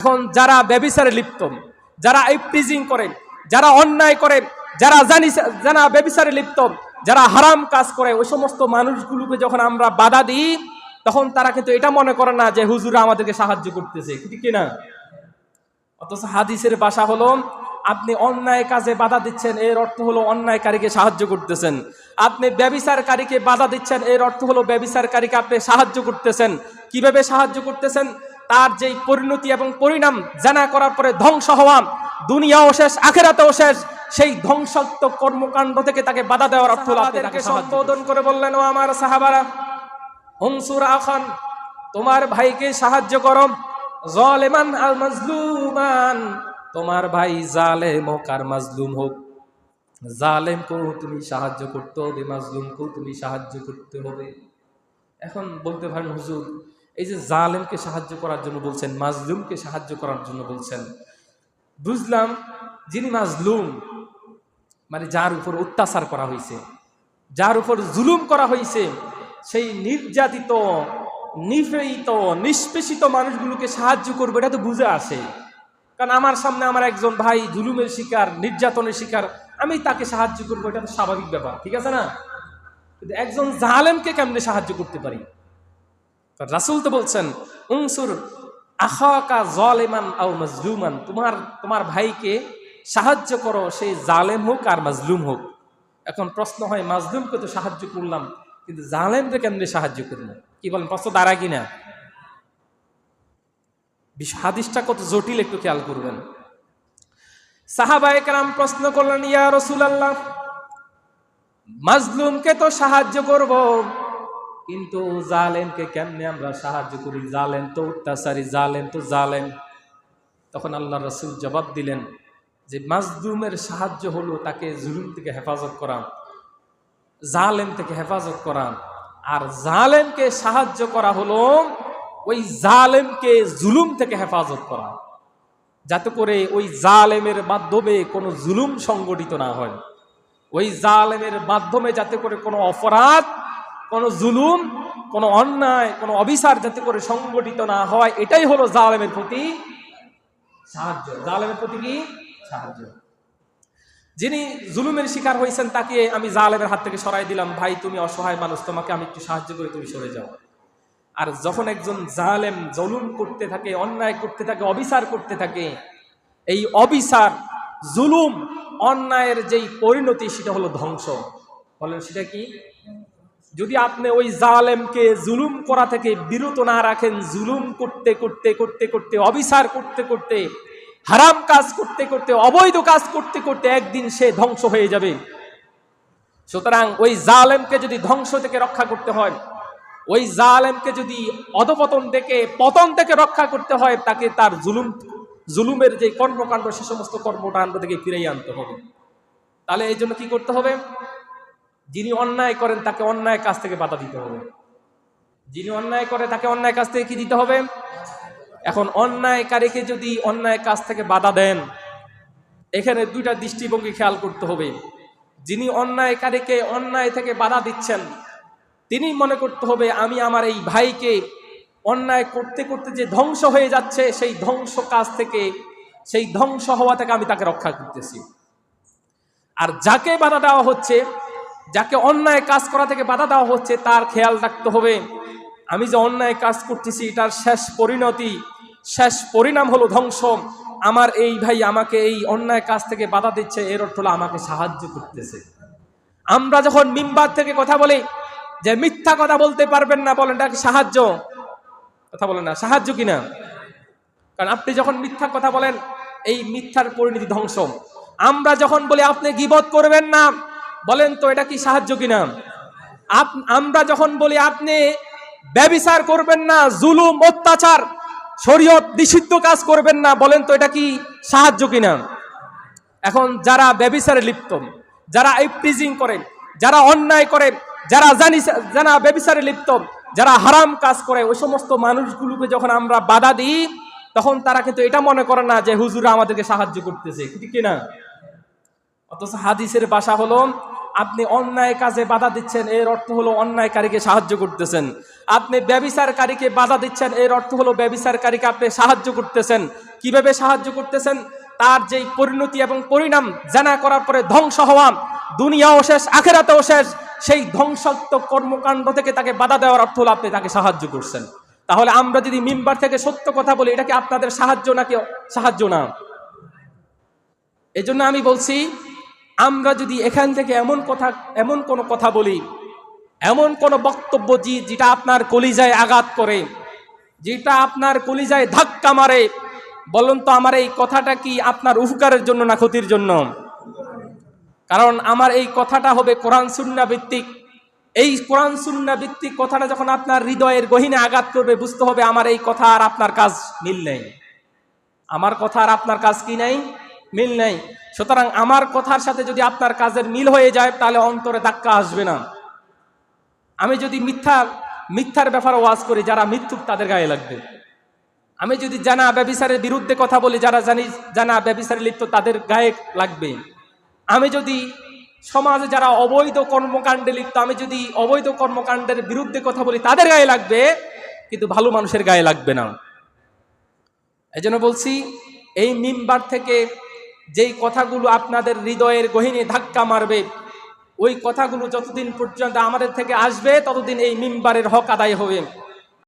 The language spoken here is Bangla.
এখন যারা ব্যভিচারে লিপ্ত, যারা ইফটিজিং করে, যারা অন্যায় করে, যারা জানা ব্যভিচারে লিপ্ত, যারা হারাম কাজ করে, ওই সমস্ত মানুষগুলোকে যখন আমরা বাধা দিই তখন তারা কিন্তু এটা মনে করে না যে হুজুর আমাদেরকে সাহায্য করতেছে, ঠিক না? অথচ হাদিসের ভাষা হলো আপনি অন্যায় কাজে বাধা দিচ্ছেন, এর অর্থ হলো অন্যায়কারীকে সাহায্য করতেছেন। আপনি ব্যভিচারকারীকে বাধা দিচ্ছেন, এর অর্থ হলো ব্যভিচারকারীকে আপনি সাহায্য করতেছেন। কিভাবে সাহায্য করতেছেন? তার যেই পরিণতি এবং পরিণাম, জানা করার পরে ধ্বংস হওয়া, দুনিয়াও শেষ আখিরাতেও শেষ, সেই ধ্বংসাত্মক কর্মকাণ্ড থেকে তাকে বাধা দেওয়ার অর্থ হলো আপনি তাকে সম্বোধন করে বললেন, ও আমার সাহাবারা, উনসুর আখান, তোমার ভাইকে সাহায্য করো, যালিমান আল মাজলুমান, তোমার ভাই জালেম হোক আর মাজলুম হোক, জালেমকেও তুমি সাহায্য করতে হবে, মাজলুমকেও তুমি সাহায্য করতে হবে। এখন বলতে পারেন হুজুর, এই যে জালেমকে সাহায্য করার জন্য বলছেন, মাজলুমকে সাহায্য করার জন্য বলছেন, বুঝলাম যিনি মাজলুম মানে যার উপর অত্যাচার করা হয়েছে, যার উপর জুলুম করা হয়েছে, সেই নির্যাতিত, নিপীড়িত, নিষ্পেষিত মানুষগুলোকে সাহায্য করবে, এটা তো বুঝে আসে। কারণ আমার সামনে আমার একজন ভাই জুলুমের শিকার, নির্যাতনের শিকার, আমি তাকে সাহায্য করবো, এটা তো স্বাভাবিক ব্যাপার, ঠিক আছে না? কিন্তু একজন জালেমকে কেমনে সাহায্য করতে পারি? রাসূল তো বলছেন, উনসুর আখাকা যালিমান আও মাজলুমান, তোমার ভাইকে সাহায্য করো, সে জালেম হোক আর মাজলুম হোক। এখন প্রশ্ন হয়, মাজলুমকে তো সাহায্য করলাম, কিন্তু জালেমকে কেমনে সাহায্য করবো? কি বলেন, প্রশ্ন দাঁড়ায় কিনা? হাদিসটা কত জটিল, একটু খেয়াল করবেন। সাহাবায়ে কেরাম প্রশ্ন করলেন, ইয়া রাসূলুল্লাহ, মাজলুমকে তো সাহায্য করব, কিন্তু জালেমকে কেমনে আমরা সাহায্য করি? জালেম তো অত্যাচারী, জালেম তো জালেম। তখন আল্লাহর রাসূল জবাব দিলেন যে মাজলুমের সাহায্য হলো তাকে জুলুম থেকে হেফাজত করা, জালেম থেকে হেফাজত করা, আর জালেমকে সাহায্য করা হলো ওই জালেমকে জুলুম থেকে হেফাজত করা, যাতে করে ওই জালেমের মাধ্যমে কোনো জুলুম সংগঠিত না হয়, ওই জালেমের মাধ্যমে যাতে করে কোনো অপরাধ, কোনো জুলুম, কোনো অন্যায়, কোনো অবিচার যাতে করে সংগঠিত না হয়, এটাই হলো জালেমের প্রতি সাহায্য। জালেমের প্রতি কি সাহায্য? যিনি জুলুমের শিকার হয়েছেন তাকে আমি জালেমের হাত থেকে সরাই দিলাম, ভাই তুমি অসহায় মানুষ, তোমাকে আমি একটু সাহায্য করে তুমি সরে যাও। আর যখন একজন জালেম জুলুম করতে থাকে, অন্যায় করতে থাকে, অবিচার করতে থাকে, এই অবিচার, জুলুম, অন্যায়ের যেই পরিণতি সেটা হলো ধ্বংস। বলেন সেটা কি? যদি আপনি ওই জালেমকে জুলুম করা থেকে বিরত না রাখেন, জুলুম করতে করতে করতে করতে, অবিচার করতে করতে, হারাম কাজ করতে করতে, অবৈধ কাজ করতে করতে একদিন সে ধ্বংস হয়ে যাবে। সুতরাং ওই জালেমকে যদি ধ্বংস থেকে রক্ষা করতে হয়, ওই জালেমকে যদি অধপতন থেকে, পতন থেকে রক্ষা করতে হয়, তাকে তার জুলুমের যে কর্মকাণ্ড, সে সমস্ত কর্মকাণ্ড থেকে ফিরিয়ে আনতে হবে। তাহলে এই জন্য কি করতে হবে? যিনি অন্যায় করেন তাকে অন্যায় কাজ থেকে বাধা দিতে হবে। যিনি অন্যায় করে তাকে অন্যায় কাজ থেকে কি দিতে হবে? এখন অন্যায়কারীকে যদি অন্যায় কাজ থেকে বাধা দেন, এখানে দুইটা দৃষ্টিভঙ্গি খেয়াল করতে হবে। যিনি অন্যায়কারীকে অন্যায় থেকে বাধা দিচ্ছেন, তিনি মনে করতে হবে আমি আমার এই ভাইকে অন্যায় করতে করতে যে ধ্বংস হয়ে যাচ্ছে, সেই ধ্বংস কাজ থেকে, সেই ধ্বংস হওয়া থেকে আমি তাকে রক্ষা করতেছি। আর যাকে বাধা দেওয়া হচ্ছে, যাকে অন্যায় কাজ করা থেকে বাধা দেওয়া হচ্ছে, তার খেয়াল রাখতে হবে আমি যে অন্যায় কাজ করতেছি এটার শেষ পরিণতি, শেষ পরিণাম হলো ধ্বংস। আমার এই ভাই আমাকে এই অন্যায় কাজ থেকে বাধা দিচ্ছে, এর অর্থ হলো আমাকে সাহায্য করতেছে। আমরা যখন মিম্বার থেকে কথা বলি যে মিথ্যা কথা বলতে পারবেন না, বলেন এটা কি সাহায্য? কথা বলেন না, সাহায্য কিনা? কারণ আপনি যখন মিথ্যা কথা বলেন, এই মিথ্যার পরিণতি ধ্বংস। আমরা যখন বলি আপনি গীবত করবেন না, বলেন তো এটা কি সাহায্য কিনা? আমরা যখন বলি আপনি ব্যভিচার করবেন না, জুলুম, অত্যাচার, শরীয়ত নিষিদ্ধ কাজ করবেন না, বলেন তো এটা কি সাহায্য কিনা? এখন যারা ব্যভিচারে লিপ্ত, যারা ইফটিজিং করে, যারা অন্যায় করে, যারা জানা ব্যভিচারে লিপ্ত, যারা হারাম কাজ করে, ওই সমস্ত মানুষগুলোকে যখন আমরা বাধা দিই তখন তারা কিন্তু এটা মনে করে না যে হুজুর আমাদেরকে সাহায্য করতেছে, ঠিক কিনা? অথচ হাদিসের ভাষা হলো আপনি অন্যায় কাজে বাধা দিচ্ছেন, এর অর্থ হলো অন্যায়কারীকে সাহায্য করতেছেন। আপনি ব্যভিচারকারীকে বাধা দিচ্ছেন, এর অর্থ হলো ব্যভিচারকারীকে আপনি সাহায্য করতেছেন। কিভাবে সাহায্য করতেছেন? তার যেই পরিণতি এবং পরিণাম, জানা করার পরে ধ্বংস হওয়া, দুনিয়াও শেষ আখিরাতেও শেষ, সেই ধ্বংসাত্মক কর্মকাণ্ড থেকে তাকে বাধা দেওয়ার অর্থ হলো আপনি তাকে সাহায্য করছেন। তাহলে আমরা যদি মিম্বার থেকে সত্য কথা বলি, এটা কি আপনাদের সাহায্য নাকি সাহায্য না? এজন্য আমি বলছি, আমরা যদি এখান থেকে এমন কোনো কথা বলি, এমন কোনো বক্তব্য যেটা আপনার কলিজায় আঘাত করে, যেটা আপনার কলিজায় ধাক্কা মারে, বলুন তো আমার এই কথাটা কি আপনার উপকারের জন্য না ক্ষতির জন্য? কারণ আমার এই কথাটা হবে কোরআন সুন্নাহ ভিত্তিক। এই কোরআন সুন্নাহ ভিত্তিক কথাটা যখন আপনার হৃদয়ের গহীনে আঘাত করবে, বুঝতে হবে আমার এই কথা আর আপনার কাজ মিল নেই। আমার কথা আর আপনার কাজ কি নাই? মিল নেই। সুতরাং আমার কথার সাথে যদি আপনার কাজের মিল হয়ে যায়, তাহলে অন্তরে ধাক্কা আসবে না। আমি যদি মিথ্যার ব্যাপারে ওয়াজ করি, যারা মিথ্যুক তাদের গায়ে লাগবে। আমি যদি জানা ব্যভিচারের বিরুদ্ধে কথা বলি, যারা জানা ব্যভিচারে লিপ্ত তাদের গায়ে লাগবে। আমি যদি সমাজে যারা অবৈধ কর্মকাণ্ডে লিপ্ত, আমি যদি অবৈধ কর্মকাণ্ডের বিরুদ্ধে কথা বলি, তাদের গায়ে লাগবে, কিন্তু ভালো মানুষের গায়ে লাগবে না। এই জন্য বলছি, এই মিম্বার থেকে যেই কথাগুলো আপনাদের হৃদয়ের গহীনে ধাক্কা মারবে, ওই কথাগুলো যতদিন পর্যন্ত আমাদের থেকে আসবে, ততদিন এই মিম্বারের হক আদায় হবে।